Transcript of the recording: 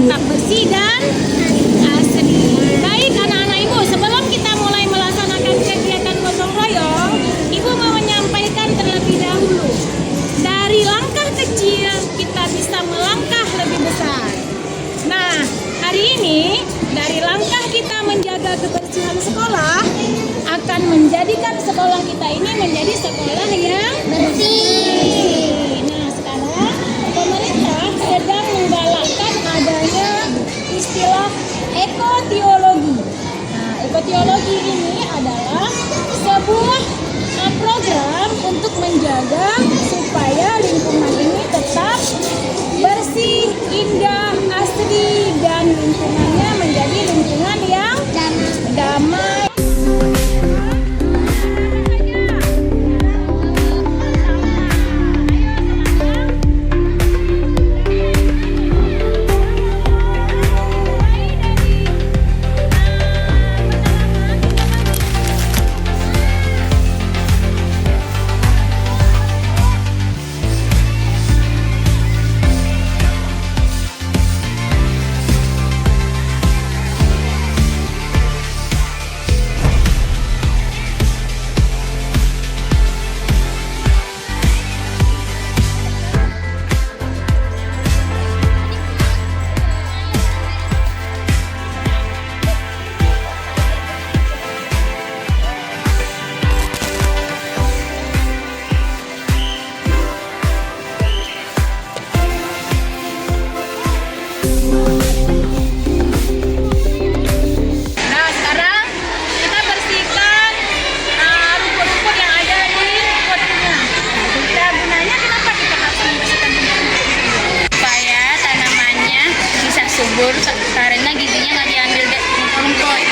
tetap bersih dan asri. Baik anak-anak Ibu, sebelum kita mulai melaksanakan kegiatan gotong royong, Ibu mau menyampaikan terlebih dahulu. Dari langkah kecil kita bisa melangkah lebih besar. Nah, hari ini dari langkah kita menjaga kebersihan sekolah akan menjadikan sekolah kita ini menjadi sekolah yang bersih. Nah, sekarang pemerintah sedang menggalakkan adanya istilah ekoteologi. Nah, ekoteologi ini adalah sebuah program untuk menjaga supaya lingkungan ini tetap bersih, indah, asri, dan lingkungannya menjadi lingkungan yang damai. Nah, sekarang kita bersihkan rumput-rumput yang ada di potnya. Nah, gunanya kenapa kita harus membersihkan rumput? Supaya tanamannya bisa subur karena gizinya nggak diambil dari rumput.